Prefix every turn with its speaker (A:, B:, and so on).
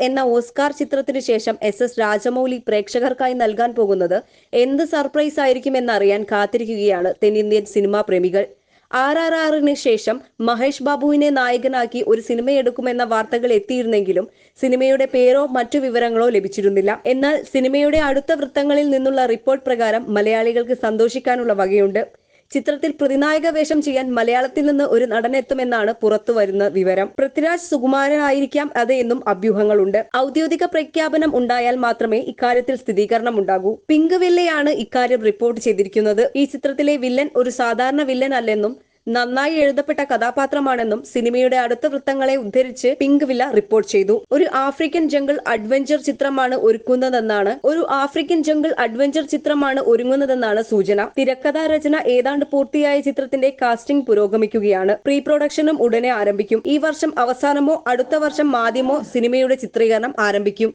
A: എന്ന ഓസ്കാർ ചിത്രത്തിനു ശേഷം എസ് രാജമൗലി പ്രേക്ഷകർക്കായി നൽകാൻ പോകുന്നത് എന്ത് സർപ്രൈസ് ആയിരിക്കുമെന്നറിയാൻ കാത്തിരിക്കുകയാണ് തെന്നിന്ത്യൻ സിനിമാ പ്രേമികൾ. RRRന് ശേഷം മഹേഷ് ബാബുവിനെ നായകനാക്കി ഒരു സിനിമയെടുക്കുമെന്ന വാർത്തകൾ എത്തിയിരുന്നെങ്കിലും സിനിമയുടെ പേരോ മറ്റു വിവരങ്ങളോ ലഭിച്ചിരുന്നില്ല. എന്നാൽ സിനിമയുടെ അടുത്ത വൃത്തങ്ങളിൽ നിന്നുള്ള റിപ്പോർട്ട് പ്രകാരം മലയാളികൾക്ക് സന്തോഷിക്കാനുള്ള വകയുണ്ട്. ചിത്രത്തിൽ പ്രതിനായക വേഷം ചെയ്യാൻ മലയാളത്തിൽ നിന്ന് ഒരു നടനെത്തുമെന്നാണ് പുറത്തുവരുന്ന വിവരം. പൃഥ്വിരാജ് സുകുമാരനായിരിക്കാം അത് എന്നും അഭ്യൂഹങ്ങളുണ്ട്. ഔദ്യോഗിക പ്രഖ്യാപനം ഉണ്ടായാൽ മാത്രമേ ഇക്കാര്യത്തിൽ സ്ഥിരീകരണം ഉണ്ടാകൂ. പിങ്ക് വില്ലയാണ് ഇക്കാര്യം റിപ്പോർട്ട് ചെയ്തിരിക്കുന്നത്. ഈ ചിത്രത്തിലെ വില്ലൻ ഒരു സാധാരണ വില്ലൻ അല്ലെന്നും നന്നായി എഴുതപ്പെട്ട കഥാപാത്രമാണെന്നും സിനിമയുടെ അടുത്ത വൃത്തങ്ങളെ ഉദ്ധരിച്ച് പിങ്ക് വില്ല റിപ്പോർട്ട് ചെയ്തു. ഒരു ആഫ്രിക്കൻ ജംഗിൾ അഡ്വഞ്ചർ ചിത്രമാണ് ഒരുങ്ങുന്നതെന്നാണ് സൂചന. തിരക്കഥാ രചന ഏതാണ്ട് പൂർത്തിയായ ചിത്രത്തിന്റെ കാസ്റ്റിംഗ് പുരോഗമിക്കുകയാണ്. പ്രീ പ്രൊഡക്ഷനും ഉടനെ ആരംഭിക്കും. ഈ വർഷം അവസാനമോ അടുത്ത വർഷം ആദ്യമോ സിനിമയുടെ ചിത്രീകരണം ആരംഭിക്കും.